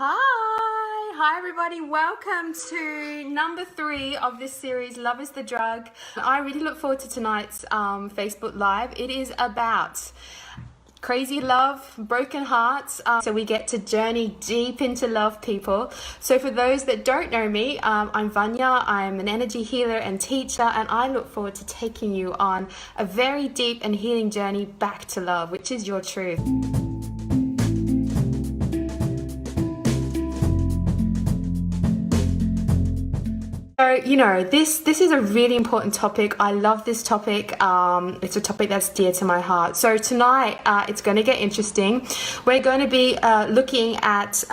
Hi everybody, welcome to number 3 of this series, Love is the Drug. I really look forward to tonight's Facebook Live. It is about crazy love, broken hearts, so we get to journey deep into love, people. So for those that don't know me, I'm Vanya. I'm an energy healer and teacher, and I look forward to taking you on a very deep and healing journey back to love, which is your truth. So, this is a really important topic. I love this topic. It's a topic that's dear to my heart. So tonight, it's going to get interesting. We're going to be looking at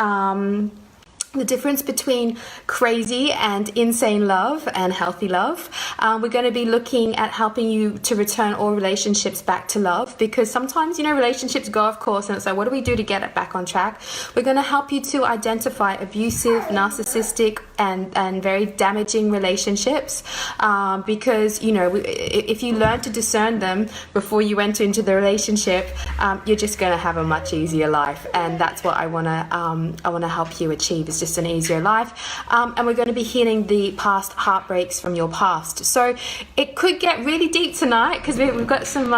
the difference between crazy and insane love and healthy love. We're going to be looking at helping you to return all relationships back to love, because sometimes, relationships go off course and it's like, what do we do to get it back on track? We're going to help you to identify abusive, narcissistic, and very damaging relationships, because, if you learn to discern them before you enter into the relationship, you're just going to have a much easier life. And that's what I want to help you achieve. It's just an easier life. And we're going to be healing the past heartbreaks from your past. So it could get really deep tonight, because we've got some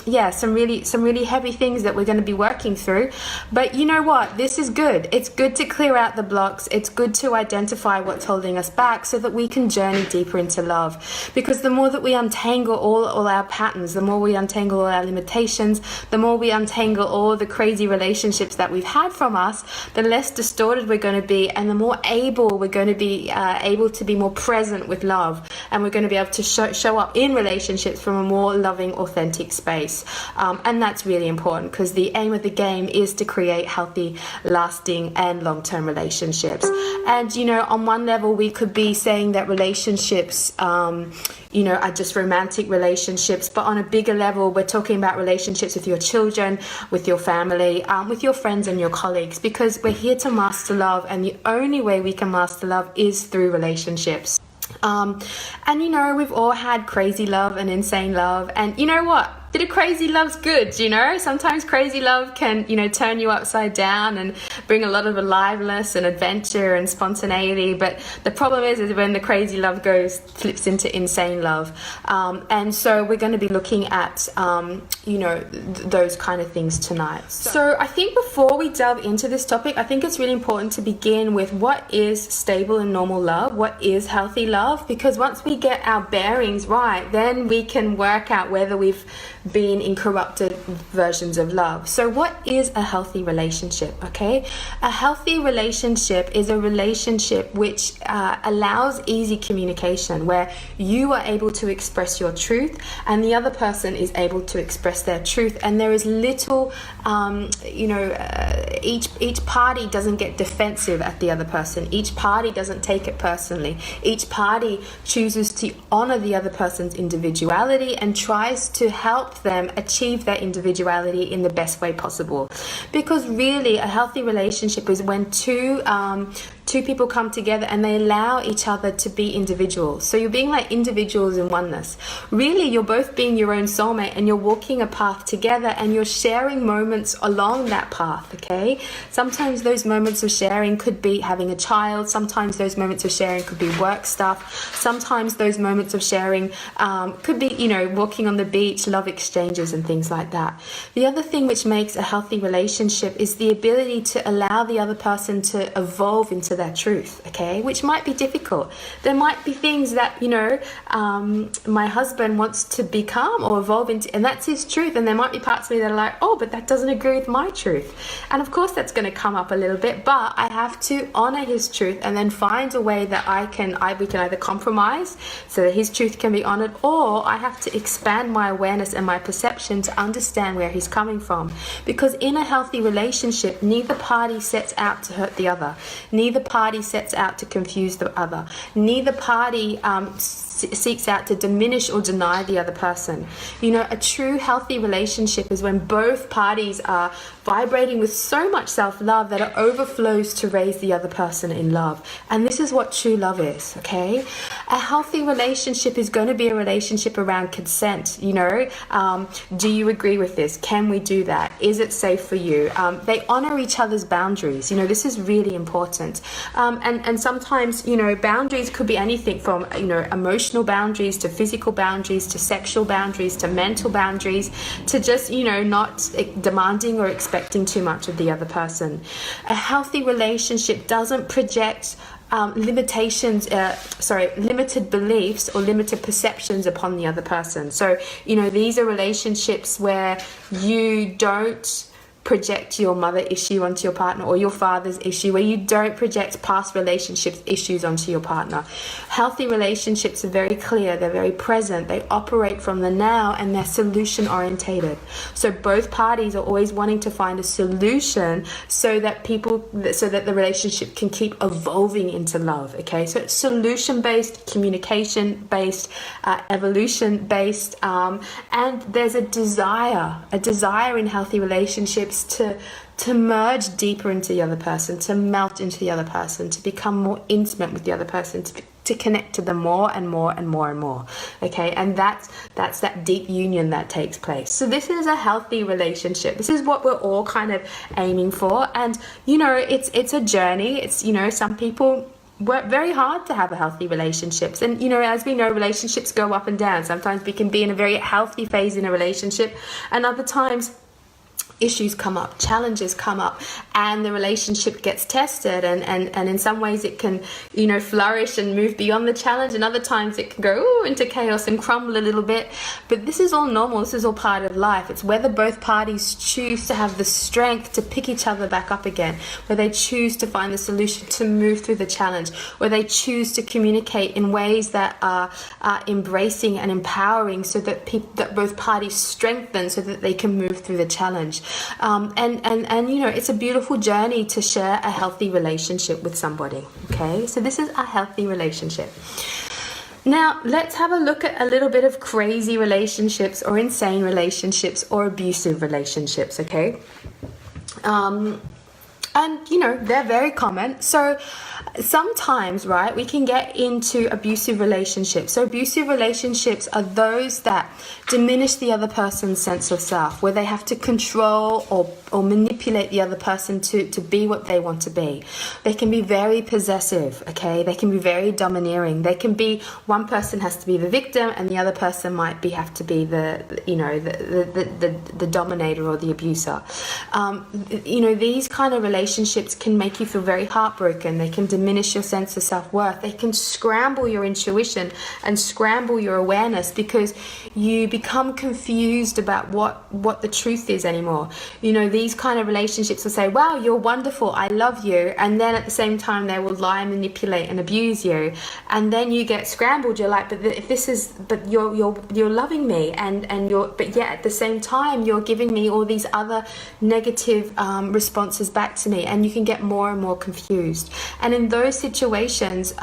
really heavy things that we're going to be working through. But you know what? This is good. It's good to clear out the blocks. It's good to identify what's holding us back so that we can journey deeper into love. Because the more that we untangle all our patterns, the more we untangle all our limitations, the more we untangle all the crazy relationships that we've had from us, the less distorted we're going to be, and the more able we're going to be able to be more present with love, and we're going to be able to show up in relationships from a more loving, authentic space. And that's really important, because the aim of the game is to create healthy, lasting and long-term relationships. And on one level we could be saying that relationships are just romantic relationships, but on a bigger level we're talking about relationships with your children, with your family, with your friends and your colleagues, because we're here to master love, and the only way we can master love is through relationships. And we've all had crazy love and insane love, and you know what? Bit of crazy love's good, Sometimes crazy love can, turn you upside down and bring a lot of aliveness and adventure and spontaneity. But the problem is when the crazy love flips into insane love. And so we're going to be looking at, those kind of things tonight. So I think before we delve into this topic, I think it's really important to begin with what is stable and normal love, what is healthy love, because once we get our bearings right, then we can work out whether we've been in corrupted versions of love. So what is a healthy relationship? Okay, a healthy relationship is a relationship which allows easy communication, where you are able to express your truth and the other person is able to express their truth, and there is little each party doesn't get defensive at the other person. Each party doesn't take it personally. Each party chooses to honor the other person's individuality and tries to help them achieve their individuality in the best way possible. Because really a healthy relationship is when two people come together and they allow each other to be individuals. So you're being like individuals in oneness. Really, you're both being your own soulmate, and you're walking a path together, and you're sharing moments along that path, okay? Sometimes those moments of sharing could be having a child. Sometimes those moments of sharing could be work stuff. Sometimes those moments of sharing could be, walking on the beach, love exchanges and things like that. The other thing which makes a healthy relationship is the ability to allow the other person to evolve into their truth, okay, which might be difficult. There might be things that my husband wants to become or evolve into, and that's his truth, and there might be parts of me that are like, oh, but that doesn't agree with my truth. And of course that's going to come up a little bit, but I have to honor his truth and then find a way that we can either compromise so that his truth can be honored, or I have to expand my awareness and my perception to understand where he's coming from. Because in a healthy relationship, neither party sets out to hurt the other. Neither party sets out to confuse the other. Neither party seeks out to diminish or deny the other person. A true healthy relationship is when both parties are vibrating with so much self-love that it overflows to raise the other person in love. And this is what true love is, okay? A healthy relationship is going to be a relationship around consent, you know. Do you agree with this? Can we do that? Is it safe for you? They honor each other's boundaries. You know, this is really important. And sometimes, you know, boundaries could be anything from, you know, emotional boundaries to physical boundaries to sexual boundaries to mental boundaries to just, you know, not demanding or expecting too much of the other person. A healthy relationship doesn't project limited beliefs or limited perceptions upon the other person. So, you know, these are relationships where you don't project your mother issue onto your partner or your father's issue, where you don't project past relationships issues onto your partner. Healthy relationships are very clear, they're very present, they operate from the now, and they're solution orientated. So both parties are always wanting to find a solution so that the relationship can keep evolving into love. Okay, so it's solution based, communication based, evolution based, and there's a desire in healthy relationships to merge deeper into the other person, to melt into the other person, to become more intimate with the other person, to connect to them more and more and more and more. Okay, and that's that deep union that takes place. So this is a healthy relationship. This is what we're all kind of aiming for. And you know, it's a journey. It's, you know, some people work very hard to have a healthy relationships, and you know, as we know, relationships go up and down. Sometimes we can be in a very healthy phase in a relationship, and other times issues come up, challenges come up, and the relationship gets tested, and in some ways it can, you know, flourish and move beyond the challenge, and other times it can go into chaos and crumble a little bit. But this is all normal, this is all part of life. It's whether both parties choose to have the strength to pick each other back up again, where they choose to find the solution to move through the challenge, where they choose to communicate in ways that are embracing and empowering, so that that both parties strengthen so that they can move through the challenge. And you know, it's a beautiful journey to share a healthy relationship with somebody. Okay, so this is a healthy relationship. Now let's have a look at a little bit of crazy relationships or insane relationships or abusive relationships. Okay, and you know, they're very common. So sometimes, right, we can get into abusive relationships. So abusive relationships are those that diminish the other person's sense of self, where they have to control or manipulate the other person to be what they want to be. They can be very possessive, okay? They can be very domineering. They can be, one person has to be the victim and the other person might have to be the dominator or the abuser. You know, these kind of relationships can make you feel very heartbroken. They can diminish your sense of self-worth. They can scramble your intuition and scramble your awareness, because you become confused about what the truth is anymore. You know, these kind of relationships will say, wow, you're wonderful, I love you, and then at the same time they will lie, manipulate and abuse you, and then you get scrambled. You're like, but you're loving me, but yet at the same time you're giving me all these other negative responses back to me, and you can get more and more confused. And in those situations,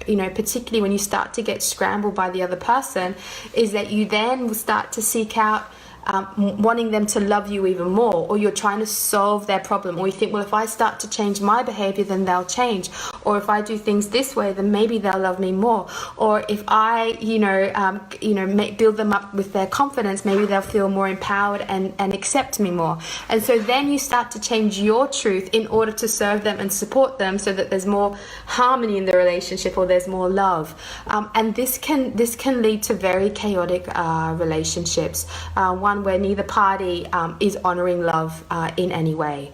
you know, particularly when you start to get scrambled by the other person, is that you then will start to seek out wanting them to love you even more, or you're trying to solve their problem, or you think, well, if I start to change my behavior, then they'll change, or if I do things this way, then maybe they'll love me more, or if I build them up with their confidence, maybe they'll feel more empowered and accept me more. And so then you start to change your truth in order to serve them and support them, so that there's more harmony in the relationship, or there's more love. And this can lead to very chaotic relationships. One where neither party is honoring love in any way.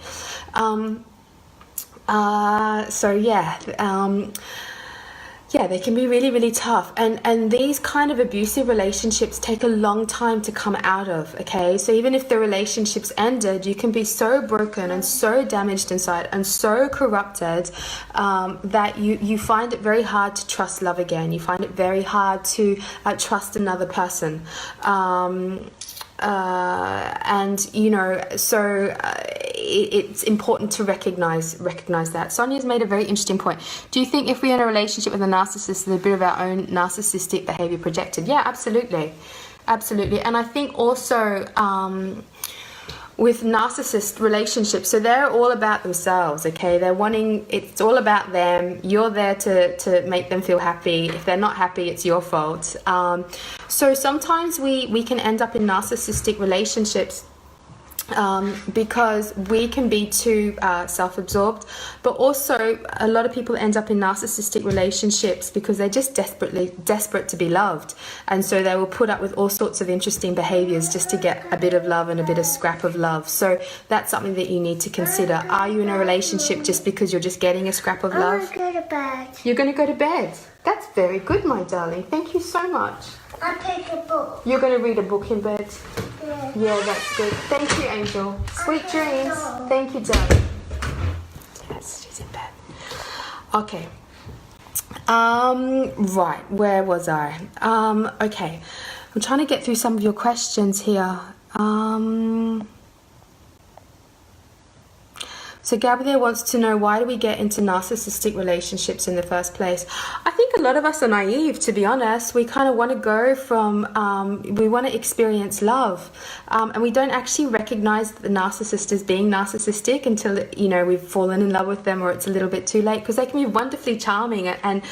They can be really, really tough. And these kind of abusive relationships take a long time to come out of, okay? So even if the relationship's ended, you can be so broken and so damaged inside and so corrupted that you find it very hard to trust love again. You find it very hard to trust another person. It's important to recognize that. Sonia's made a very interesting point. Do you think if we're in a relationship with a narcissist, there's a bit of our own narcissistic behavior projected? Yeah, absolutely. And I think also with narcissist relationships, so they're all about themselves, okay? They're wanting, it's all about them. You're there to make them feel happy. If they're not happy, it's your fault. So sometimes we can end up in narcissistic relationships because we can be too self-absorbed, but also a lot of people end up in narcissistic relationships because they're just desperate to be loved, and so they will put up with all sorts of interesting behaviors just to get a bit of love and a bit of scrap of love. So that's something that you need to consider. Are you in a relationship just because you're just getting a scrap of love? I want to go to bed. You're going to go to bed. That's very good, my darling. Thank you so much. I pick a book. You're going to read a book in bed? Yeah. Yeah, that's good. Thank you, Angel. Sweet dreams. Thank you, darling. Yes, she's in bed. Okay. Right, where was I? Okay. I'm trying to get through some of your questions here. So Gabrielle wants to know, why do we get into narcissistic relationships in the first place? I think a lot of us are naive, to be honest. We kind of want to go from, we want to experience love. And we don't actually recognize the narcissist as being narcissistic until, you know, we've fallen in love with them or it's a little bit too late, because they can be wonderfully charming. And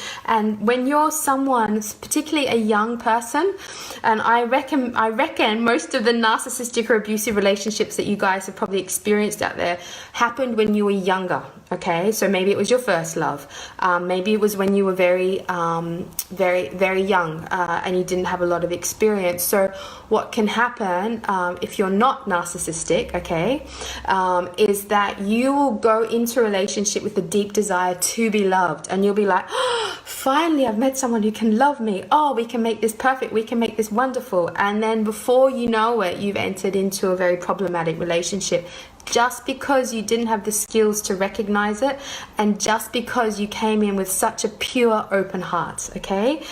when you're someone, particularly a young person, and I reckon most of the narcissistic or abusive relationships that you guys have probably experienced out there happened when you were younger, okay? So maybe it was your first love. Maybe it was when you were very young and you didn't have a lot of experience. So what can happen if you're not narcissistic, okay, is that you will go into a relationship with a deep desire to be loved, and you'll be like, oh, finally I've met someone who can love me. Oh, we can make this perfect. We can make this wonderful. And then before you know it, you've entered into a very problematic relationship, just because you didn't have the skills to recognize it, and just because you came in with such a pure, open heart, okay?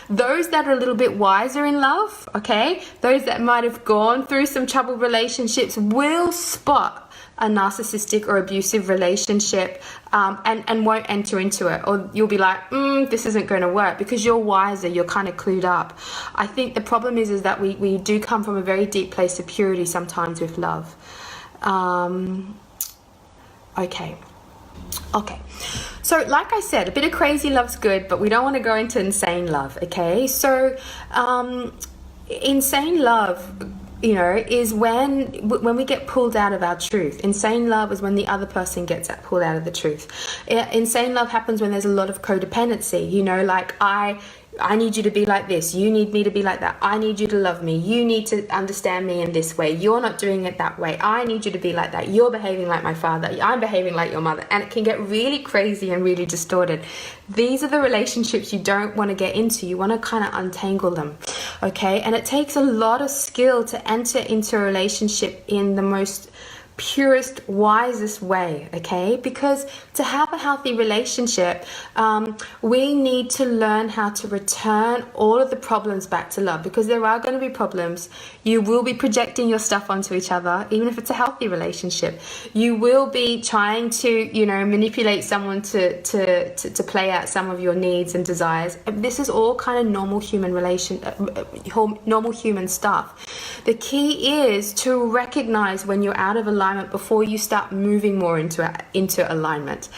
Those that are a little bit wiser in love, okay, those that might have gone through some troubled relationships will spot a narcissistic or abusive relationship and won't enter into it. Or you'll be like, this isn't going to work, because you're wiser, you're kind of clued up. I think the problem is that we do come from a very deep place of purity sometimes with love. Okay. So like I said, a bit of crazy love's good, but we don't want to go into insane love, okay? So insane love, you know, is when we get pulled out of our truth. Insane love is when the other person gets pulled out of the truth. Insane love happens when there's a lot of codependency, you know, like I need you to be like this. You need me to be like that. I need you to love me. You need to understand me in this way. You're not doing it that way. I need you to be like that. You're behaving like my father. I'm behaving like your mother. And it can get really crazy and really distorted. These are the relationships you don't want to get into. You want to kind of untangle them. Okay? And it takes a lot of skill to enter into a relationship in the most purest, wisest way, okay? Because to have a healthy relationship, we need to learn how to return all of the problems back to love, because there are going to be problems. You will be projecting your stuff onto each other, even if it's a healthy relationship. You will be trying to, you know, manipulate someone to play out some of your needs and desires. This is all kind of normal human normal human stuff. The key is to recognize when you're out of alignment before you start moving more into alignment.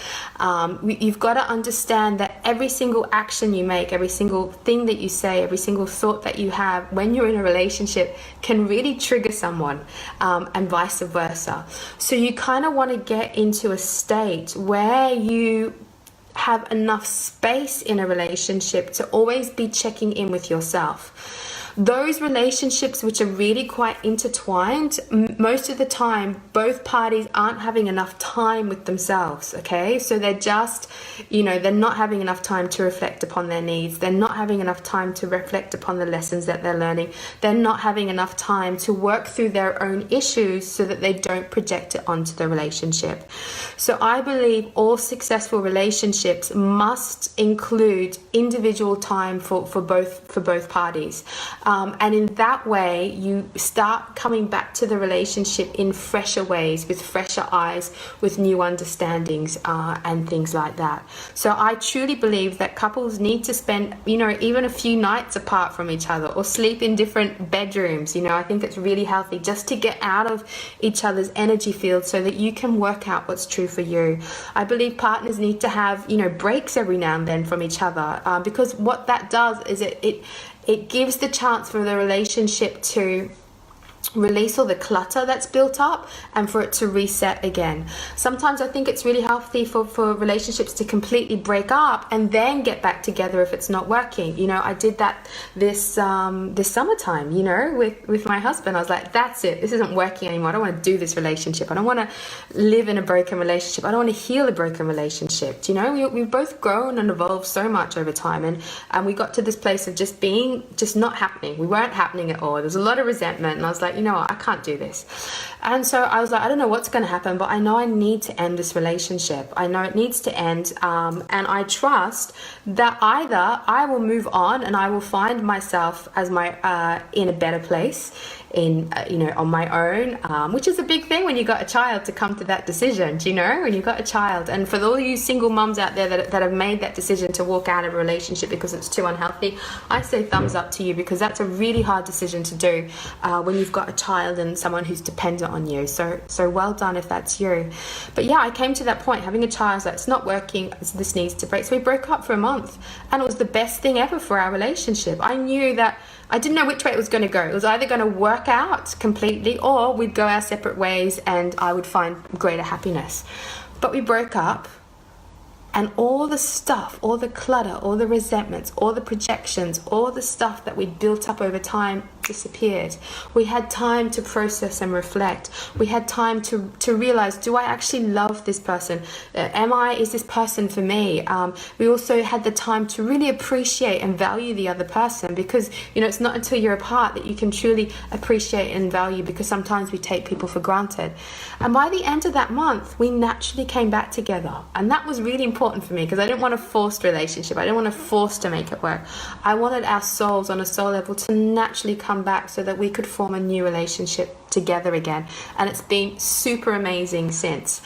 You've got to understand that every single action you make, every single thing that you say, every single thought that you have when you're in a relationship can really trigger someone, and vice versa. So you kind of want to get into a state where you have enough space in a relationship to always be checking in with yourself. Those relationships which are really quite intertwined, most of the time both parties aren't having enough time with themselves, okay? So they're just, you know, they're not having enough time to reflect upon their needs. They're not having enough time to reflect upon the lessons that they're learning. They're not having enough time to work through their own issues so that they don't project it onto the relationship. So I believe all successful relationships must include individual time for both parties. And in that way, you start coming back to the relationship in fresher ways, with fresher eyes, with new understandings, and things like that. So I truly believe that couples need to spend, even a few nights apart from each other, or sleep in different bedrooms. I think it's really healthy just to get out of each other's energy field so that you can work out what's true for you. I believe partners need to have, breaks every now and then from each other, because what that does is it gives the chance for the relationship to release all the clutter that's built up and for it to reset again. Sometimes I think it's really healthy for relationships to completely break up and then get back together if it's not working. I did that this summertime, with my husband. I was like, that's it, this isn't working anymore. I don't want to do this relationship. I don't want to live in a broken relationship. I don't want to heal a broken relationship. We've both grown and evolved so much over time, and we got to this place of just not happening. We weren't happening at all. There was a lot of resentment, and I was like, I can't do this. And so I was like, I don't know what's going to happen, but I know I need to end this relationship. I know it needs to end. And I trust that either I will move on and I will find myself as in a better place, on my own, which is a big thing when you got a child, to come to that decision, when you got a child. And for all you single moms out there that have made that decision to walk out of a relationship because it's too unhealthy, I say thumbs up to you, because that's a really hard decision to do when you've got a child and someone who's dependent on you. So well done if that's you. But yeah, I came to that point, having a child, I was like, it's not working, this needs to break. So we broke up for a month, and it was the best thing ever for our relationship. I knew that I didn't know which way it was going to go. It was either going to work out completely, or we'd go our separate ways and I would find greater happiness. But we broke up, and all the stuff, all the clutter, all the resentments, all the projections, all the stuff that we'd built up over time disappeared. We had time to process and reflect. We had time to realize, do I actually love this person? Is this person for me? We also had the time to really appreciate and value the other person, because it's not until you're apart that you can truly appreciate and value, because sometimes we take people for granted. And by the end of that month, we naturally came back together, and that was really important for me, because I didn't want a forced relationship. I didn't want to force to make it work. I wanted our souls on a soul level to naturally come back so that we could form a new relationship together again. And it's been super amazing since.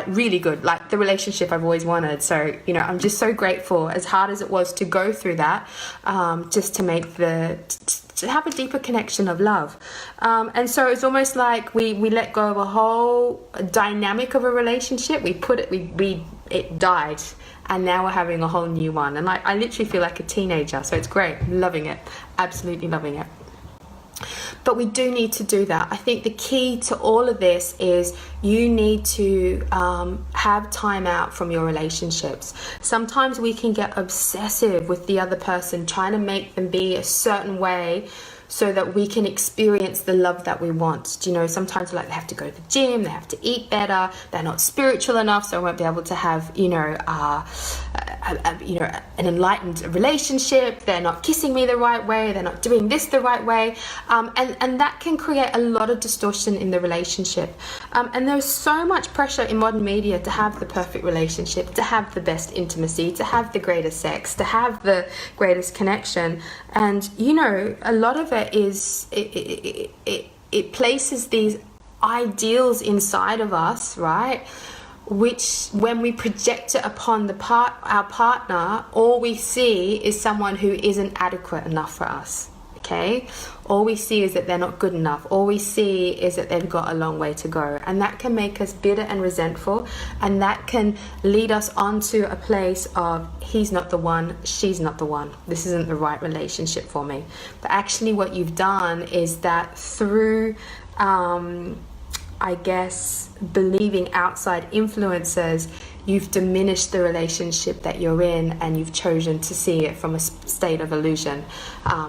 Really good, like the relationship I've always wanted. So I'm just so grateful, as hard as it was to go through that, just to make to have a deeper connection of love. And so it's almost like we let go of a whole dynamic of a relationship. It died, and now we're having a whole new one. And I literally feel like a teenager, so it's great. I'm loving it, absolutely loving it. But we do need to do that. I think the key to all of this is you need to have time out from your relationships. Sometimes we can get obsessive with the other person, trying to make them be a certain way so that we can experience the love that we want. Sometimes they have to go to the gym, they have to eat better, they're not spiritual enough, so I won't be able to have, an enlightened relationship. They're not kissing me the right way, they're not doing this the right way, and that can create a lot of distortion in the relationship. And there's so much pressure in modern media to have the perfect relationship, to have the best intimacy, to have the greatest sex, to have the greatest connection. And a lot of it is it places these ideals inside of us, right, which when we project it upon our partner, all we see is someone who isn't adequate enough for us. Okay, all we see is that they're not good enough. All we see is that they've got a long way to go, and that can make us bitter and resentful, and that can lead us onto a place of, he's not the one, she's not the one, this isn't the right relationship for me. But actually what you've done is that through believing outside influences, you've diminished the relationship that you're in, and you've chosen to see it from a state of illusion,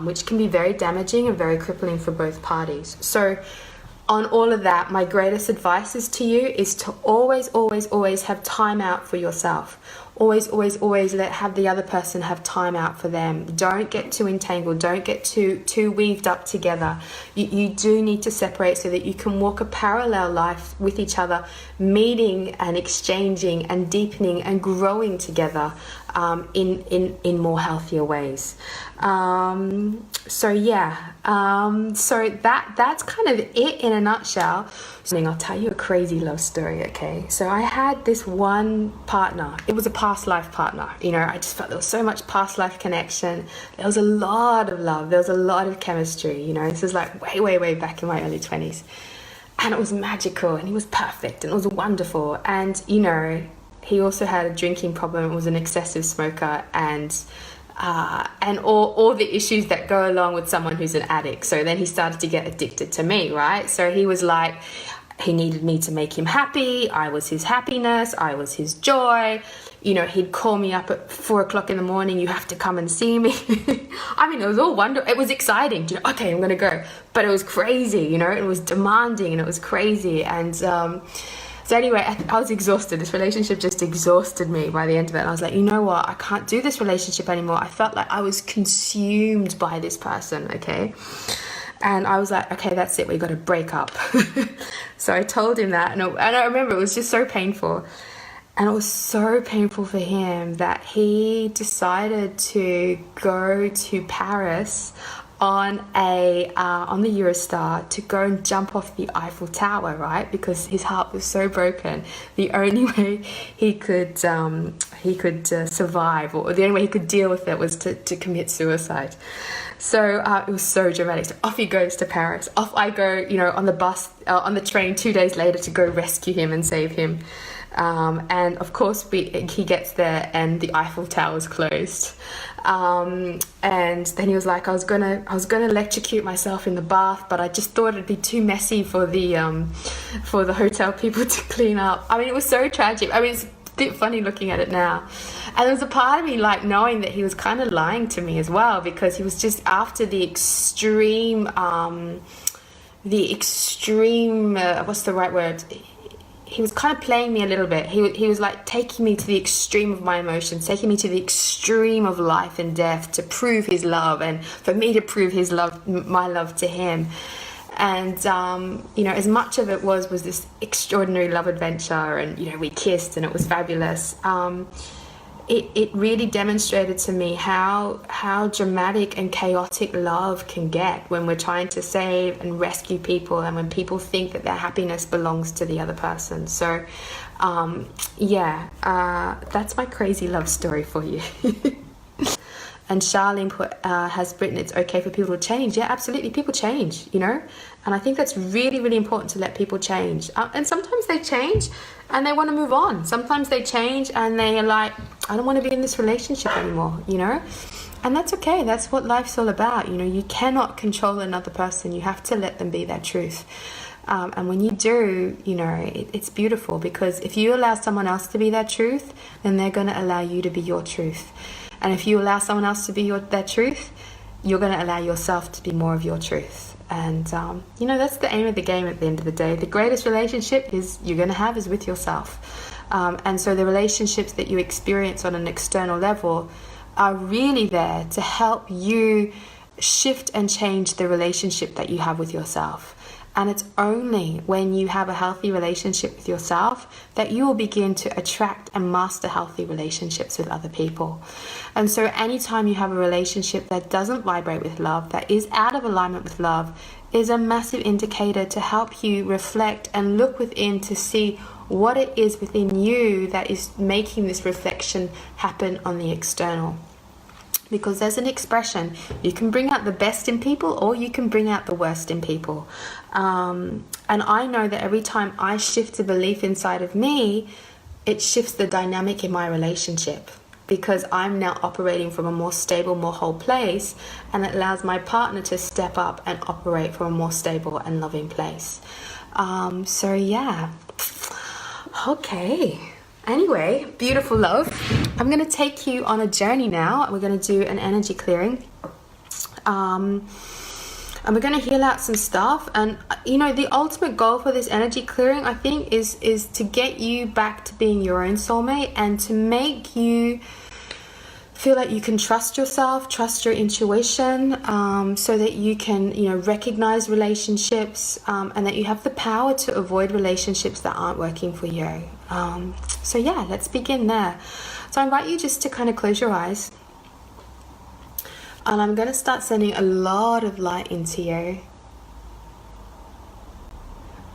which can be very damaging and very crippling for both parties. So on all of that, my greatest advice is to you is to always have time out for yourself. always have the other person have time out for them. Don't get too entangled. Don't get too weaved up together. You do need to separate so that you can walk a parallel life with each other, meeting and exchanging and deepening and growing together in more healthier ways. So that's kind of it in a nutshell. I'll tell you a crazy love story, okay? So I had this one partner. It was a past life partner. You know, I just felt there was so much past life connection. There was a lot of love. There was a lot of chemistry. You know, this is like way back in my early 20s. And it was magical, and he was perfect, and it was wonderful. And, you know, he also had a drinking problem, was an excessive smoker, and all the issues that go along with someone who's an addict. So then he started to get addicted to me, right? So he was like, he needed me to make him happy. I was his happiness. I was his joy. You know, he'd call me up at 4 o'clock in the morning. You have to come and see me. I mean, it was all wonderful. It was exciting. You know, okay, I'm going to go. But it was crazy, you know, it was demanding and it was crazy. And, so anyway, I was exhausted. This relationship just exhausted me by the end of it. And I was like, you know what? I can't do this relationship anymore. I felt like I was consumed by this person, okay? And I was like, okay, that's it. We got to break up. So I told him that. And I remember it was just so painful. And it was so painful for him that he decided to go to Paris on the Eurostar to go and jump off the Eiffel Tower, right? Because his heart was so broken. The only way he could survive, or the only way he could deal with it, was to commit suicide. So it was so dramatic. So off he goes to Paris. Off I go, you know, on the bus, on the train 2 days later to go rescue him and save him. And of course he gets there and the Eiffel Tower is closed. And then he was like, I was gonna electrocute myself in the bath, but I just thought it'd be too messy for the hotel people to clean up. I mean, it was so tragic. I mean, it's a bit funny looking at it now. And there was a part of me like knowing that he was kind of lying to me as well, because he was just after the extreme what's the right word? He was kind of playing me a little bit. He was like taking me to the extreme of my emotions, taking me to the extreme of life and death to prove his love, and for me to prove his love, my love to him. And you know, as much of it was this extraordinary love adventure, and you know, we kissed and it was fabulous. It really demonstrated to me how dramatic and chaotic love can get when we're trying to save and rescue people, and when people think that their happiness belongs to the other person. So that's my crazy love story for you. And Charlene has written, it's okay for people to change. Yeah, absolutely. People change, you know. And I think that's really, really important, to let people change. And sometimes they change and they want to move on. Sometimes they change and they are like, I don't want to be in this relationship anymore, you know. And that's okay. That's what life's all about. You know, you cannot control another person. You have to let them be their truth. And when you do, you know, it's beautiful, because if you allow someone else to be their truth, then they're going to allow you to be your truth. And if you allow someone else to be their truth, you're going to allow yourself to be more of your truth. And, you know, that's the aim of the game at the end of the day. The greatest relationship you're going to have is with yourself. And so the relationships that you experience on an external level are really there to help you shift and change the relationship that you have with yourself. And it's only when you have a healthy relationship with yourself that you will begin to attract and master healthy relationships with other people. And so anytime you have a relationship that doesn't vibrate with love, that is out of alignment with love, is a massive indicator to help you reflect and look within to see what it is within you that is making this reflection happen on the external. Because there's an expression, you can bring out the best in people, or you can bring out the worst in people. And I know that every time I shift a belief inside of me, it shifts the dynamic in my relationship, because I'm now operating from a more stable, more whole place, and it allows my partner to step up and operate from a more stable and loving place. So yeah, okay. Anyway, beautiful love. I'm going to take you on a journey now. We're going to do an energy clearing. And we're going to heal out some stuff. And you know, the ultimate goal for this energy clearing, I think, is to get you back to being your own soulmate, and to make you feel like you can trust yourself, trust your intuition, so that you can, you know, recognize relationships, and that you have the power to avoid relationships that aren't working for you. So yeah, let's begin there. So I invite you just to kind of close your eyes. And I'm going to start sending a lot of light into you.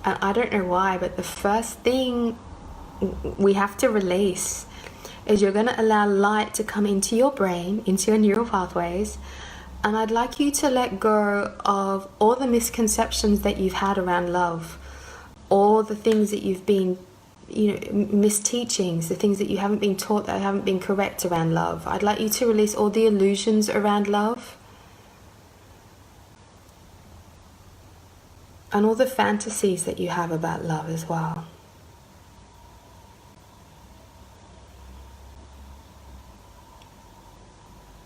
And I don't know why, but the first thing we have to release is you're going to allow light to come into your brain, into your neural pathways. And I'd like you to let go of all the misconceptions that you've had around love, all the things that you've been, you know, misteachings, the things that you haven't been taught, that haven't been correct around love. I'd like you to release all the illusions around love, and all the fantasies that you have about love as well.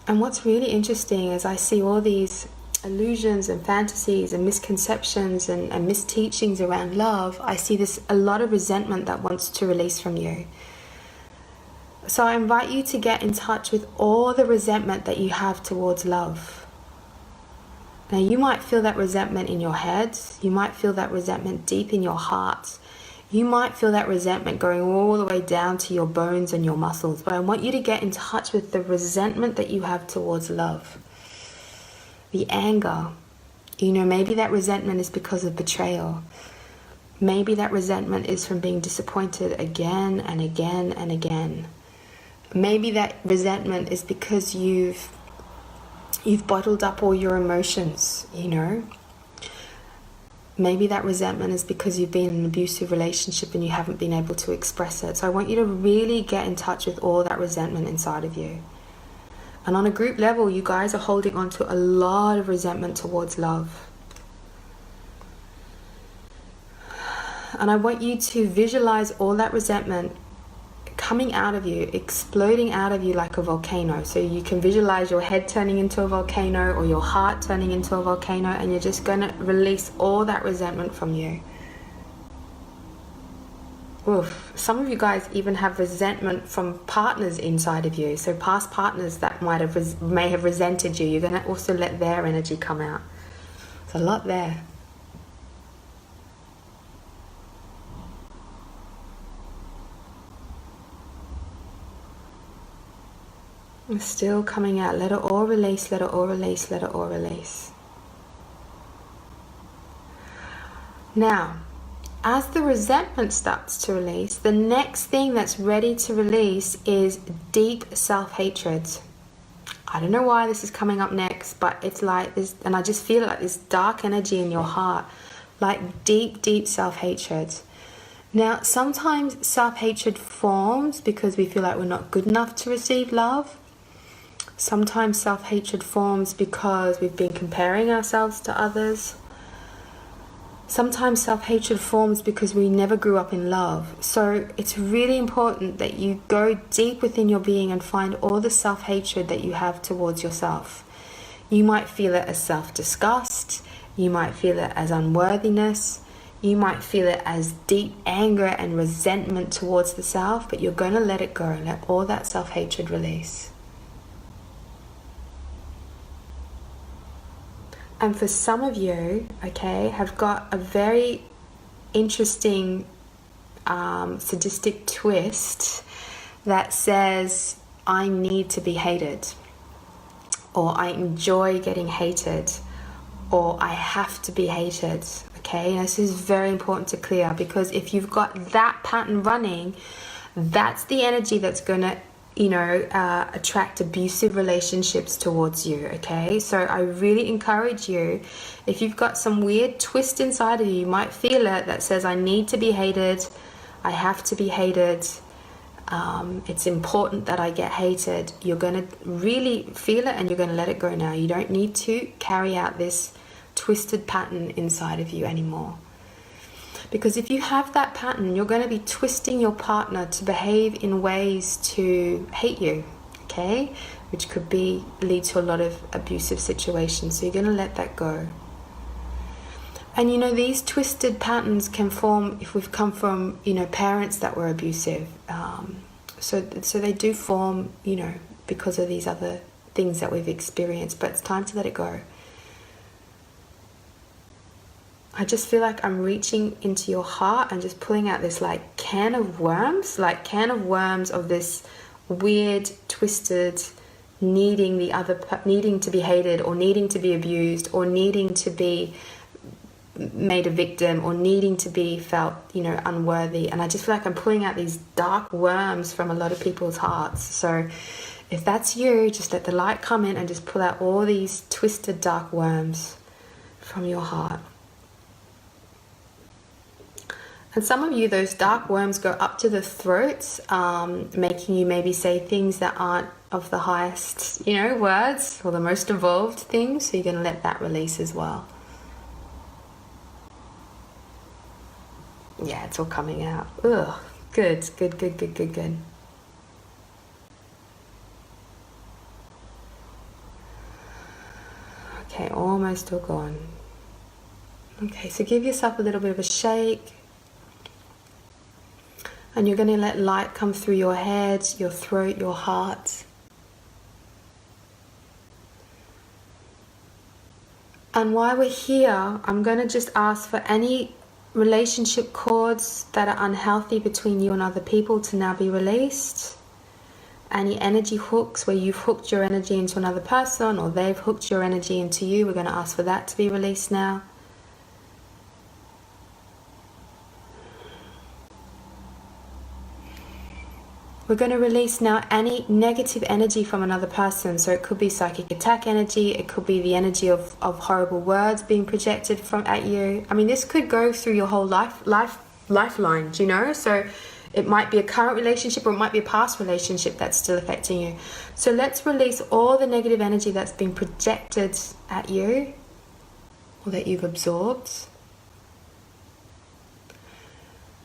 And what's really interesting is I see all these illusions and fantasies and misconceptions and misteachings around love. I see a lot of resentment that wants to release from you. So I invite you to get in touch with all the resentment that you have towards love. Now, you might feel that resentment in your head. You might feel that resentment deep in your heart. You might feel that resentment going all the way down to your bones and your muscles. But I want you to get in touch with the resentment that you have towards love. The anger, you know, maybe that resentment is because of betrayal. Maybe that resentment is from being disappointed again and again and again. Maybe that resentment is because you've bottled up all your emotions, you know. Maybe that resentment is because you've been in an abusive relationship and you haven't been able to express it. So I want you to really get in touch with all that resentment inside of you. And on a group level, you guys are holding on to a lot of resentment towards love. And I want you to visualize all that resentment coming out of you, exploding out of you like a volcano. So you can visualize your head turning into a volcano, or your heart turning into a volcano, and you're just going to release all that resentment from you. Oof. Some of you guys even have resentment from partners inside of you. So past partners that may have resented you. You're going to also let their energy come out. There's a lot there. It's still coming out. Let it all release, let it all release, let it all release. Now, as the resentment starts to release, the next thing that's ready to release is deep self-hatred. I don't know why this is coming up next, but it's like this, and I just feel like this dark energy in your heart, like deep, deep self-hatred. Now, sometimes self-hatred forms because we feel like we're not good enough to receive love. Sometimes self-hatred forms because we've been comparing ourselves to others. Sometimes self-hatred forms because we never grew up in love. So it's really important that you go deep within your being and find all the self-hatred that you have towards yourself. You might feel it as self-disgust. You might feel it as unworthiness. You might feel it as deep anger and resentment towards the self, but you're going to let it go and let all that self-hatred release. And for some of you, okay, have got a very interesting sadistic twist that says, I need to be hated, or I enjoy getting hated, or I have to be hated. Okay, and this is very important to clear, because if you've got that pattern running, that's the energy that's going to, you know, attract abusive relationships towards you. Okay, so I really encourage you, if you've got some weird twist inside of you, you might feel it that says, I need to be hated, I have to be hated, it's important that I get hated. You're going to really feel it and you're going to let it go now. You don't need to carry out this twisted pattern inside of you anymore. Because if you have that pattern, you're going to be twisting your partner to behave in ways to hate you, okay? Which could lead to a lot of abusive situations. So you're going to let that go. And you know, these twisted patterns can form if we've come from, you know, parents that were abusive. So they do form, you know, because of these other things that we've experienced. But it's time to let it go. I just feel like I'm reaching into your heart and just pulling out this like can of worms of this weird, twisted, needing to be hated, or needing to be abused, or needing to be made a victim, or needing to be felt, you know, unworthy. And I just feel like I'm pulling out these dark worms from a lot of people's hearts. So if that's you, just let the light come in and just pull out all these twisted dark worms from your heart. And some of you, those dark worms go up to the throats, making you maybe say things that aren't of the highest, you know, words, or the most evolved things. So you're going to let that release as well. Yeah, it's all coming out. Ugh, good. Okay, almost all gone. Okay, so give yourself a little bit of a shake. And you're going to let light come through your head, your throat, your heart. And while we're here, I'm going to just ask for any relationship cords that are unhealthy between you and other people to now be released. Any energy hooks where you've hooked your energy into another person, or they've hooked your energy into you, we're going to ask for that to be released now. We're going to release now any negative energy from another person. So it could be psychic attack energy. It could be the energy of horrible words being projected at you. I mean, this could go through your whole lifeline, do you know? So it might be a current relationship, or it might be a past relationship that's still affecting you. So let's release all the negative energy that's been projected at you, or that you've absorbed.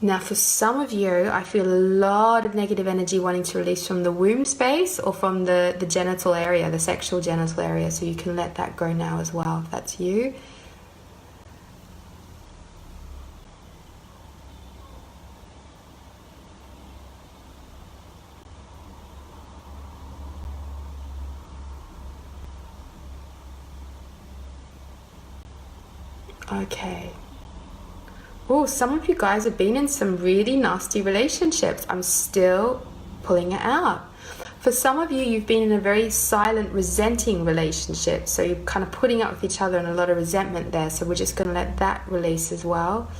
Now, for some of you, I feel a lot of negative energy wanting to release from the womb space, or from the genital area, the sexual genital area. So you can let that go now as well, if that's you. Okay. Oh, some of you guys have been in some really nasty relationships. I'm still pulling it out. For some of you, you've been in a very silent, resenting relationship. So you're kind of putting up with each other and a lot of resentment there. So we're just going to let that release as well.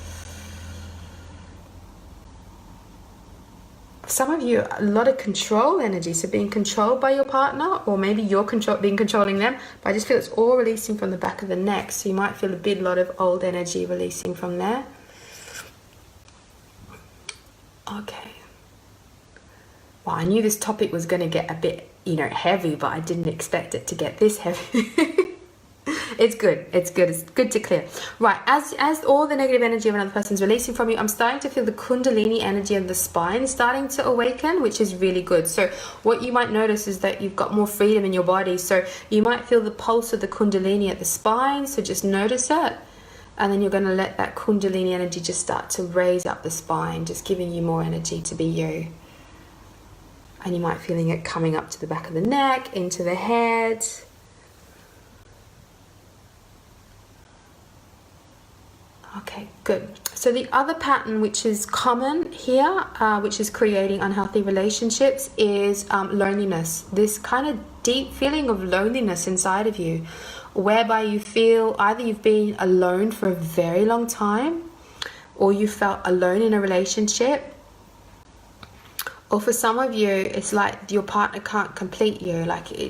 Some of you, a lot of control energy. So being controlled by your partner, or maybe you're controlling them. But I just feel it's all releasing from the back of the neck. So you might feel a lot of old energy releasing from there. Okay. Well, I knew this topic was going to get a bit, you know, heavy, but I didn't expect it to get this heavy. It's good. It's good to clear. Right, as all the negative energy of another person's releasing from you, I'm starting to feel the Kundalini energy of the spine starting to awaken, which is really good. So what you might notice is that you've got more freedom in your body. So you might feel the pulse of the Kundalini at the spine. So just notice it. And then you're going to let that Kundalini energy just start to raise up the spine, just giving you more energy to be you. And you might feeling it coming up to the back of the neck, into the head. Okay, good. So the other pattern which is common here, which is creating unhealthy relationships, is loneliness. This kind of deep feeling of loneliness inside of you, whereby you feel either you've been alone for a very long time, or you felt alone in a relationship, or for some of you it's like your partner can't complete you, like he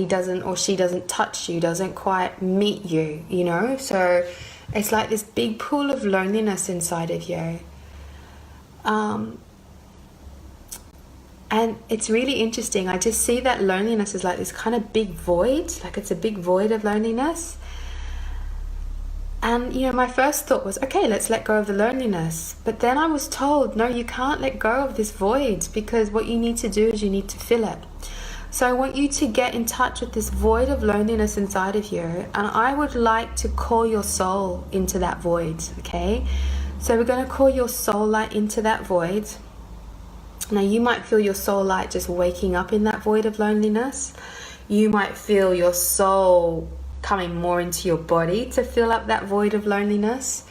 doesn't or she doesn't touch you, doesn't quite meet you, you know. So it's like this big pool of loneliness inside of you. And it's really interesting. I just see that loneliness is like this kind of big void, like it's a big void of loneliness. And, you know, my first thought was, okay, let's let go of the loneliness. But then I was told, no, you can't let go of this void, because what you need to do is you need to fill it. So I want you to get in touch with this void of loneliness inside of you, and I would like to call your soul into that void, okay? So we're going to call your soul light into that void. Now you might feel your soul light just waking up in that void of loneliness. You might feel your soul coming more into your body to fill up that void of loneliness.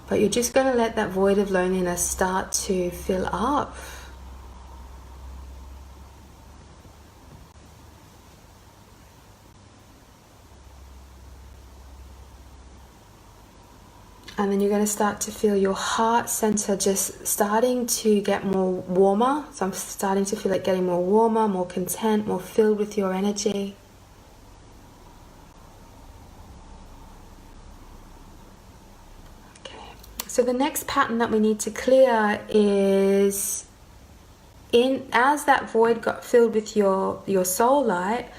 But you're just going to let that void of loneliness start to fill up. And then you're going to start to feel your heart center just starting to get more warmer. So I'm starting to feel it getting more warmer, more content, more filled with your energy. Okay. So the next pattern that we need to clear is as that void got filled with your soul light,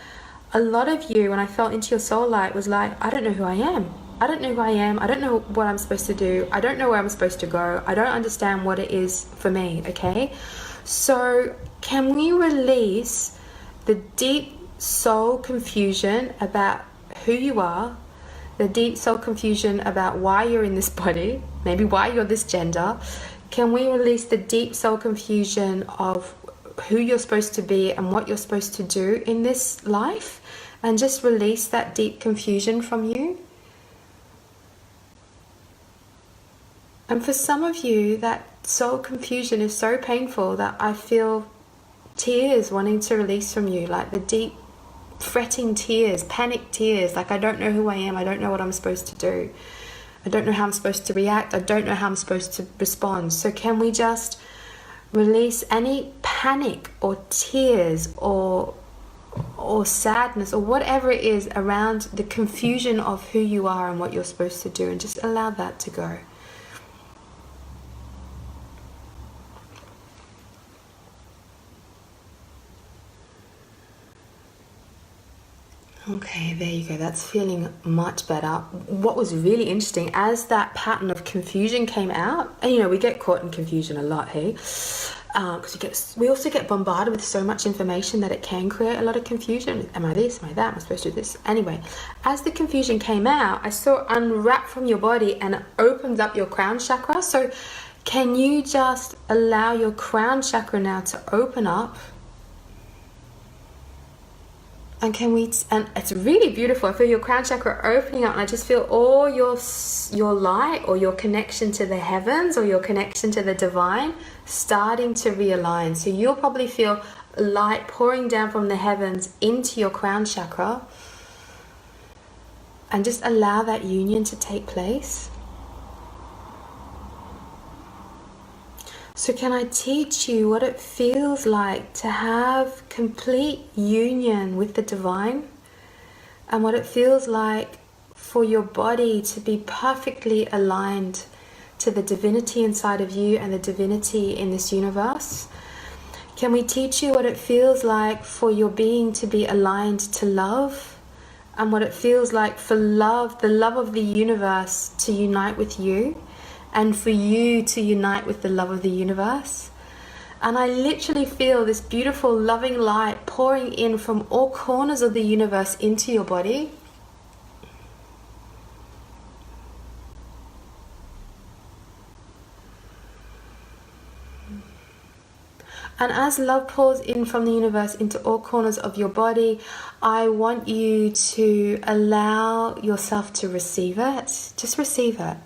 a lot of you, when I felt into your soul light, was like, I don't know who I am. I don't know who I am. I don't know what I'm supposed to do. I don't know where I'm supposed to go. I don't understand what it is for me, okay? So can we release the deep soul confusion about who you are, the deep soul confusion about why you're in this body, maybe why you're this gender? Can we release the deep soul confusion of who you're supposed to be and what you're supposed to do in this life, and just release that deep confusion from you? And for some of you, that soul confusion is so painful that I feel tears wanting to release from you, like the deep fretting tears, panic tears, like I don't know who I am, I don't know what I'm supposed to do, I don't know how I'm supposed to react, I don't know how I'm supposed to respond. So can we just release any panic or tears or sadness or whatever it is around the confusion of who you are and what you're supposed to do, and just allow that to go. Okay, there you go. That's feeling much better. What was really interesting, as that pattern of confusion came out, and you know, we get caught in confusion a lot, hey? Because we also get bombarded with so much information that it can create a lot of confusion. Am I this? Am I that? Am I supposed to do this? Anyway, as the confusion came out, I saw it unwrap from your body and it opens up your crown chakra. So can you just allow your crown chakra now to open up? And it's really beautiful. I feel your crown chakra opening up, and I just feel all your light or your connection to the heavens or your connection to the divine starting to realign. So you'll probably feel light pouring down from the heavens into your crown chakra, and just allow that union to take place. So can I teach you what it feels like to have complete union with the divine, and what it feels like for your body to be perfectly aligned to the divinity inside of you and the divinity in this universe? Can we teach you what it feels like for your being to be aligned to love, and what it feels like for love, the love of the universe, to unite with you, and for you to unite with the love of the universe? And I literally feel this beautiful loving light pouring in from all corners of the universe into your body. And as love pours in from the universe into all corners of your body, I want you to allow yourself to receive it. Just receive it.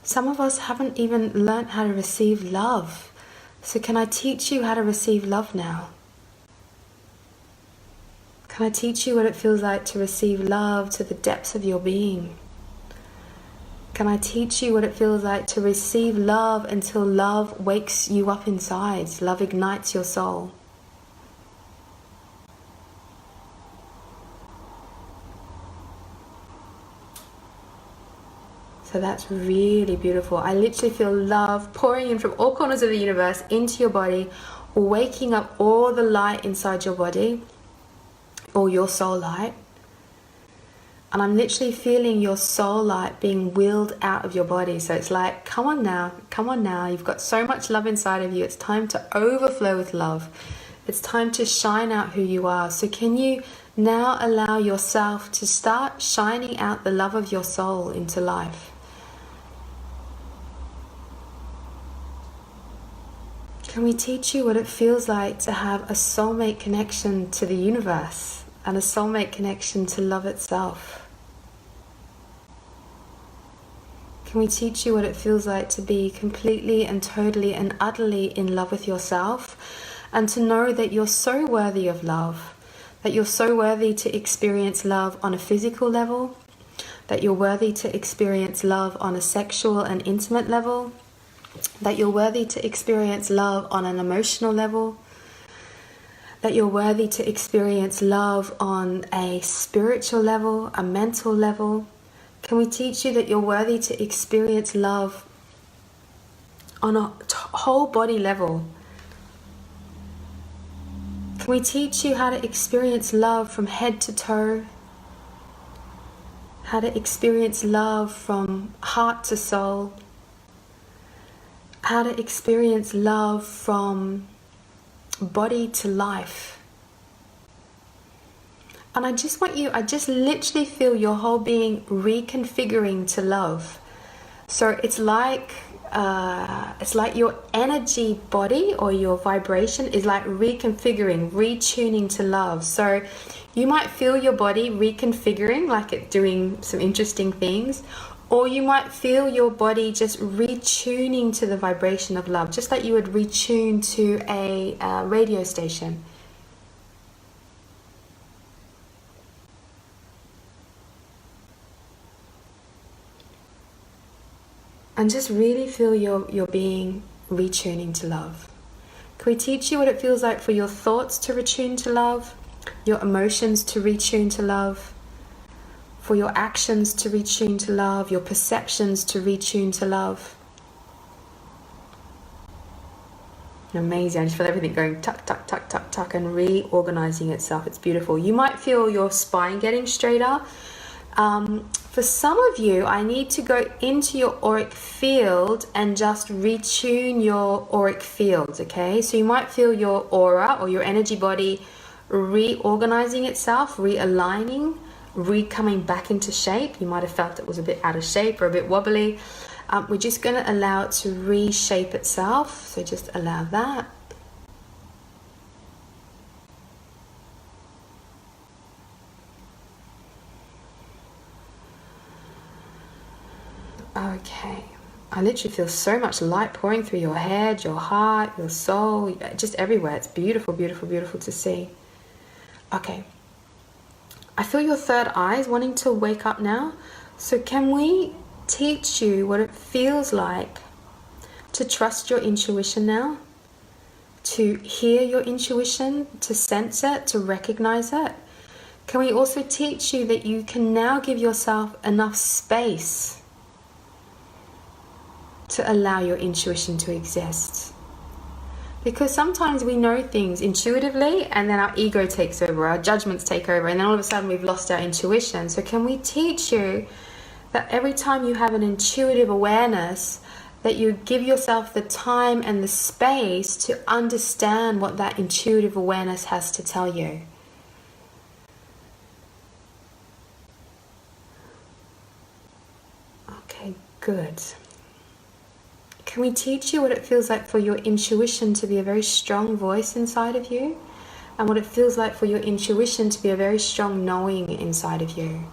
Some of us haven't even learned how to receive love. So can I teach you how to receive love now? Can I teach you what it feels like to receive love to the depths of your being? Can I teach you what it feels like to receive love until love wakes you up inside? Love ignites your soul. So that's really beautiful. I literally feel love pouring in from all corners of the universe into your body, waking up all the light inside your body, or your soul light. And I'm literally feeling your soul light being willed out of your body. So it's like, come on now, you've got so much love inside of you. It's time to overflow with love. It's time to shine out who you are. So can you now allow yourself to start shining out the love of your soul into life? Can we teach you what it feels like to have a soulmate connection to the universe and a soulmate connection to love itself? Can we teach you what it feels like to be completely and totally and utterly in love with yourself, and to know that you're so worthy of love, that you're so worthy to experience love on a physical level, that you're worthy to experience love on a sexual and intimate level, that you're worthy to experience love on an emotional level, that you're worthy to experience love on a spiritual level, a mental level. Can we teach you that you're worthy to experience love on a whole body level? Can we teach you how to experience love from head to toe? How to experience love from heart to soul? How to experience love from body to life? And I just literally feel your whole being reconfiguring to love. So it's like your energy body or your vibration is like reconfiguring, retuning to love. So you might feel your body reconfiguring, like it's doing some interesting things, or you might feel your body just retuning to the vibration of love, just like you would retune to a radio station. And just really feel your being retuning to love. Can we teach you what it feels like for your thoughts to retune to love, your emotions to retune to love, for your actions to retune to love, your perceptions to retune to love? Amazing. I just feel everything going tuck, tuck, tuck, tuck, tuck, and reorganizing itself. It's beautiful. You might feel your spine getting straighter. For some of you, I need to go into your auric field and just retune your auric fields, okay? So you might feel your aura or your energy body reorganizing itself, realigning, coming back into shape. You might have felt it was a bit out of shape or a bit wobbly. We're just going to allow it to reshape itself. So just allow that. Okay, I literally feel so much light pouring through your head, your heart, your soul, just everywhere. It's beautiful, beautiful, beautiful to see. Okay, I feel your third eye is wanting to wake up now. So can we teach you what it feels like to trust your intuition now? To hear your intuition, to sense it, to recognize it? Can we also teach you that you can now give yourself enough space to allow your intuition to exist? Because sometimes we know things intuitively and then our ego takes over, our judgments take over, and then all of a sudden we've lost our intuition. So can we teach you that every time you have an intuitive awareness, that you give yourself the time and the space to understand what that intuitive awareness has to tell you? Okay, good. Can we teach you what it feels like for your intuition to be a very strong voice inside of you, and what it feels like for your intuition to be a very strong knowing inside of you?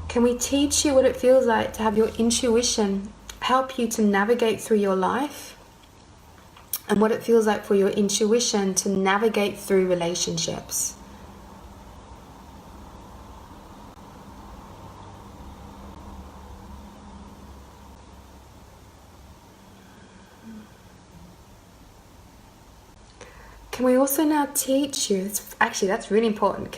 Can we teach you what it feels like to have your intuition help you to navigate through your life, and what it feels like for your intuition to navigate through relationships? Can we also now teach you, actually that's really important,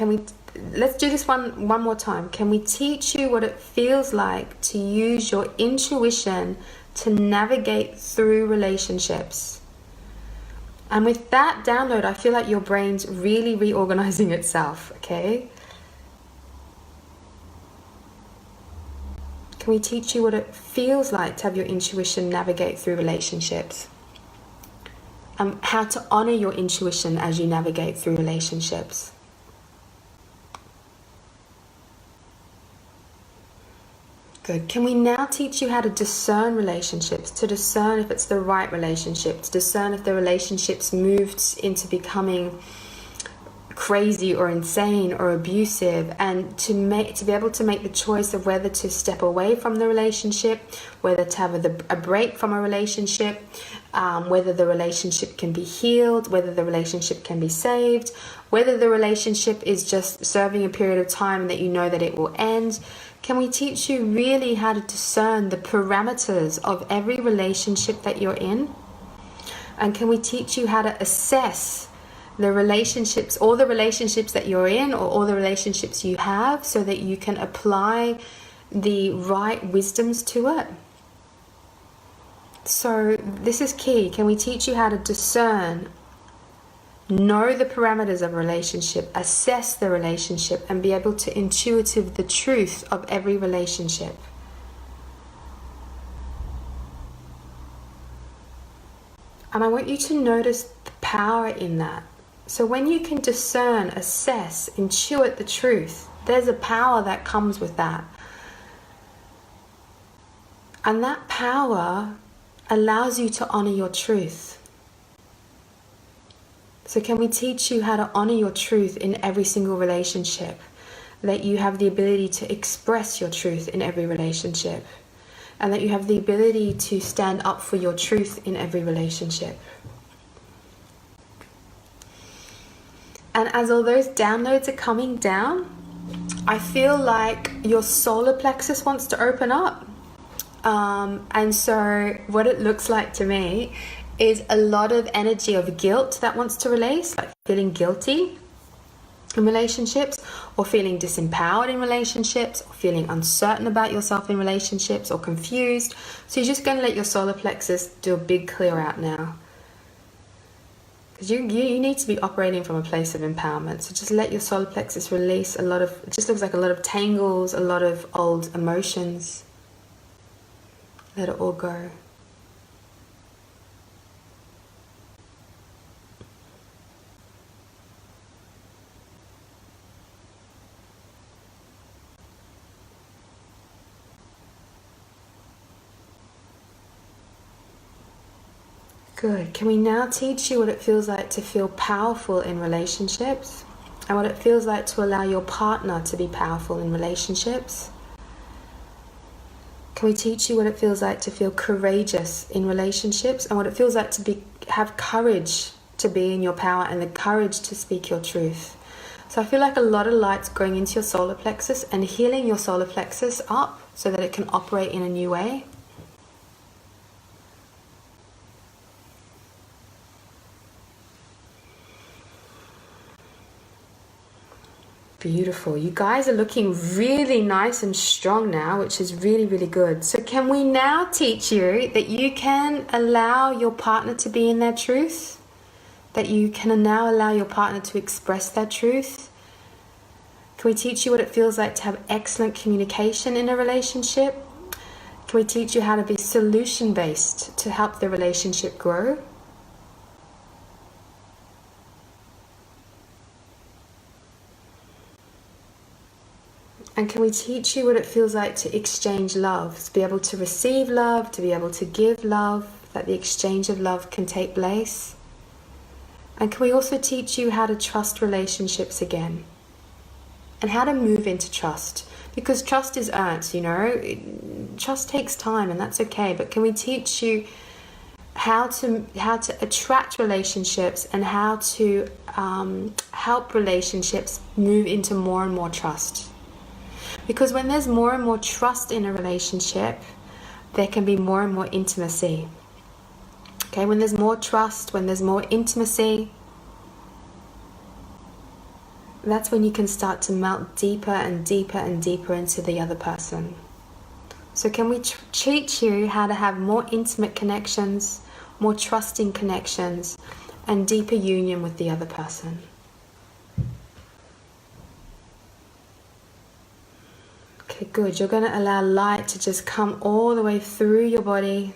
let's do this one more time. Can we teach you what it feels like to use your intuition to navigate through relationships? And with that download, I feel like your brain's really reorganizing itself, okay? Can we teach you what it feels like to have your intuition navigate through relationships? how to honor your intuition as you navigate through relationships. Good. Can we now teach you how to discern relationships, to discern if it's the right relationship, to discern if the relationship's moved into becoming crazy or insane or abusive, and to be able to make the choice of whether to step away from the relationship, whether to have a break from a relationship, whether the relationship can be healed, whether the relationship can be saved, whether the relationship is just serving a period of time that you know that it will end. Can we teach you really how to discern the parameters of every relationship that you're in? And can we teach you how to assess the relationships, all the relationships that you're in, or all the relationships you have, so that you can apply the right wisdoms to it? So this is key. Can we teach you how to discern, know the parameters of a relationship, assess the relationship, and be able to intuitive the truth of every relationship? And I want you to notice the power in that. So when you can discern, assess, intuit the truth, there's a power that comes with that. And that power allows you to honor your truth. So can we teach you how to honor your truth in every single relationship? That you have the ability to express your truth in every relationship. And that you have the ability to stand up for your truth in every relationship. And as all those downloads are coming down, I feel like your solar plexus wants to open up. And so what it looks like to me is a lot of energy of guilt that wants to release, like feeling guilty in relationships, or feeling disempowered in relationships, or feeling uncertain about yourself in relationships, or confused. So you're just going to let your solar plexus do a big clear out now. Because you need to be operating from a place of empowerment. So just let your solar plexus release a lot of, it just looks like a lot of tangles, a lot of old emotions. Let it all go. Good. Can we now teach you what it feels like to feel powerful in relationships, and what it feels like to allow your partner to be powerful in relationships? Can we teach you what it feels like to feel courageous in relationships, and what it feels like to have courage to be in your power and the courage to speak your truth? So I feel like a lot of light's going into your solar plexus and healing your solar plexus up so that it can operate in a new way. Beautiful. You guys are looking really nice and strong now, which is really, really good. So can we now teach you that you can allow your partner to be in their truth? That you can now allow your partner to express their truth? Can we teach you what it feels like to have excellent communication in a relationship? Can we teach you how to be solution-based to help the relationship grow? And can we teach you what it feels like to exchange love, to be able to receive love, to be able to give love, that the exchange of love can take place? And can we also teach you how to trust relationships again? And how to move into trust? Because trust is earned, you know. Trust takes time, and that's okay. But can we teach you how to attract relationships, and how to help relationships move into more and more trust? Because when there's more and more trust in a relationship, there can be more and more intimacy. Okay, when there's more trust, when there's more intimacy, that's when you can start to melt deeper and deeper and deeper into the other person. So can we teach you how to have more intimate connections, more trusting connections, and deeper union with the other person? Okay, good. You're going to allow light to just come all the way through your body.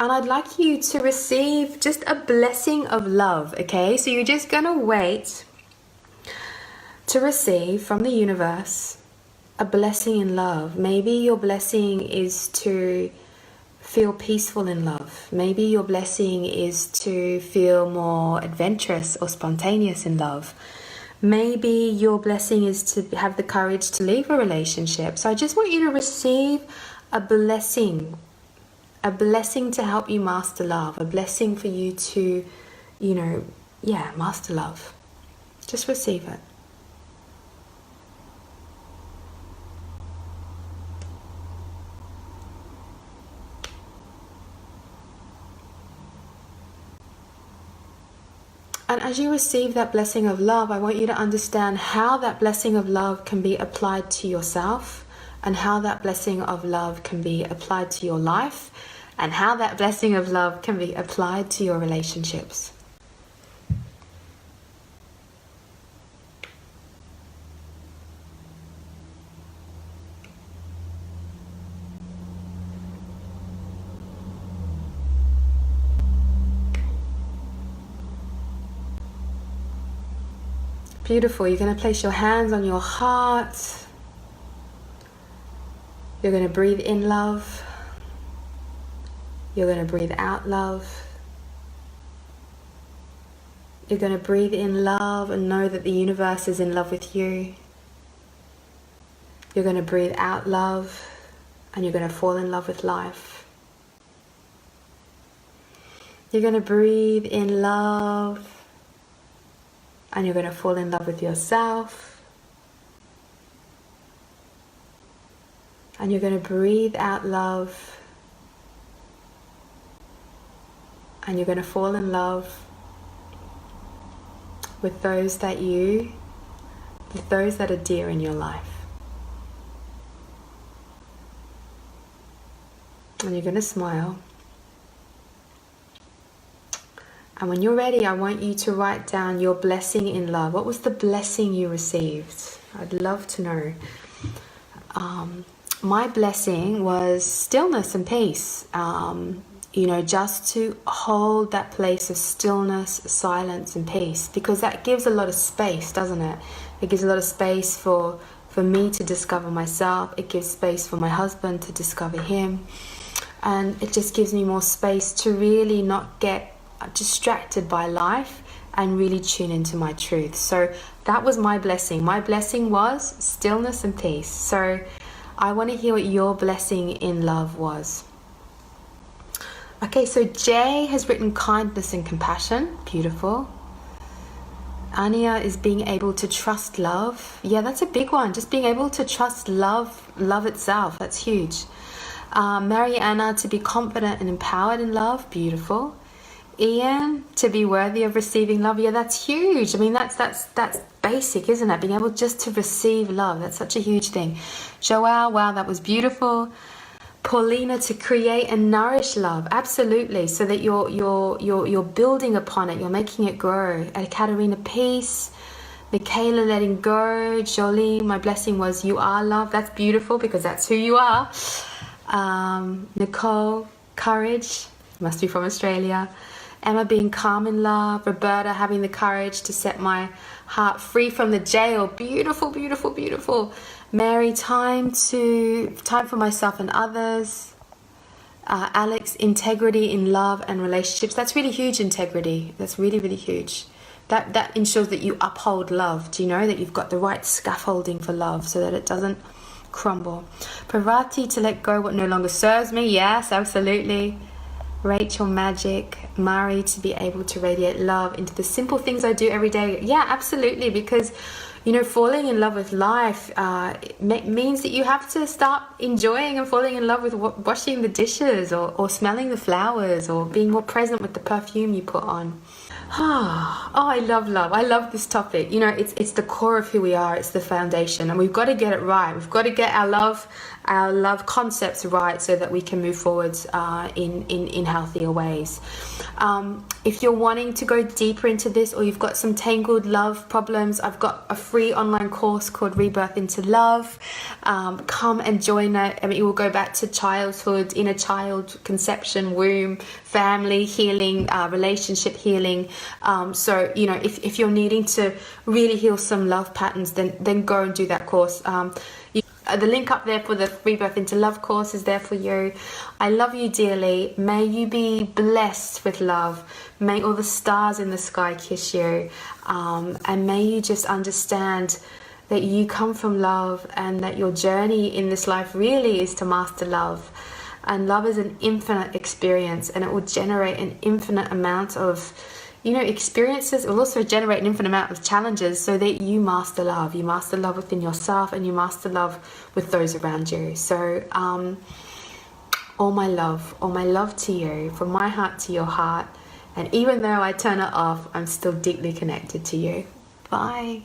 And I'd like you to receive just a blessing of love, okay? So you're just going to wait to receive from the universe a blessing in love. Maybe your blessing is to feel peaceful in love. Maybe your blessing is to feel more adventurous or spontaneous in love. Maybe your blessing is to have the courage to leave a relationship. So I just want you to receive a blessing to help you master love, a blessing for you to, master love. Just receive it. And as you receive that blessing of love, I want you to understand how that blessing of love can be applied to yourself, and how that blessing of love can be applied to your life, and how that blessing of love can be applied to your relationships. Beautiful. You're going to place your hands on your heart. You're going to breathe in love. You're going to breathe out love. You're going to breathe in love and know that the universe is in love with you. You're going to breathe out love and you're going to fall in love with life. You're going to breathe in love and you're going to fall in love with yourself. And you're going to breathe out love. And you're going to fall in love with those that are dear in your life. And you're going to smile. And when you're ready, I want you to write down your blessing in love. What was the blessing you received? I'd love to know. My blessing was stillness and peace. Just to hold that place of stillness, silence and peace. Because that gives a lot of space, doesn't it? It gives a lot of space for me to discover myself. It gives space for my husband to discover him. And it just gives me more space to really not get distracted by life and really tune into my truth. So that was my blessing. My blessing was stillness and peace. So I want to hear what your blessing in love was. Okay, so Jay has written kindness and compassion. Beautiful. Anya is being able to trust love. Yeah, that's a big one. Just being able to trust love itself. That's huge. Mariana, to be confident and empowered in love. Beautiful. Ian, to be worthy of receiving love. Yeah, that's huge. I mean, that's basic, isn't it? Being able just to receive love. That's such a huge thing. Joelle, wow, that was beautiful. Paulina, to create and nourish love. Absolutely. So that you're building upon it. You're making it grow. Katerina, peace. Michaela, letting go. Jolie, my blessing was you are love. That's beautiful because that's who you are. Nicole, courage. Must be from Australia. Emma, being calm in love. Roberta, having the courage to set my heart free from the jail. Beautiful, beautiful, beautiful. Mary, time for myself and others. Alex, integrity in love and relationships. That's really huge, integrity. That's really, really huge. That ensures that you uphold love. Do you know that you've got the right scaffolding for love so that it doesn't crumble? Pravati, to let go what no longer serves me. Yes, absolutely. Rachel, magic. Mari, to be able to radiate love into the simple things I do every day. Yeah, absolutely, because falling in love with life means that you have to start enjoying and falling in love with washing the dishes or smelling the flowers or being more present with the perfume you put on. Oh, I love love. I love this topic. It's the core of who we are. It's the foundation, and we've got to get it right. We've got to get our love our love concepts right so that we can move forwards in healthier ways. If you're wanting to go deeper into this, or you've got some tangled love problems, I've got a free online course called Rebirth into Love. Come and join it. I mean, it will go back to childhood, inner child, conception, womb, family healing, relationship healing. So, you know, if you're needing to really heal some love patterns, then go and do that course. The link up there for the Rebirth into Love course is there for you. I love you dearly. May you be blessed with love. May all the stars in the sky kiss you. And may you just understand that you come from love, and that your journey in this life really is to master love. And love is an infinite experience, and it will generate an infinite amount of, you know, experiences. It will also generate an infinite amount of challenges, so that you master love. You master love within yourself, and you master love with those around you. So all my love to you, from my heart to your heart. And even though I turn it off, I'm still deeply connected to you. Bye.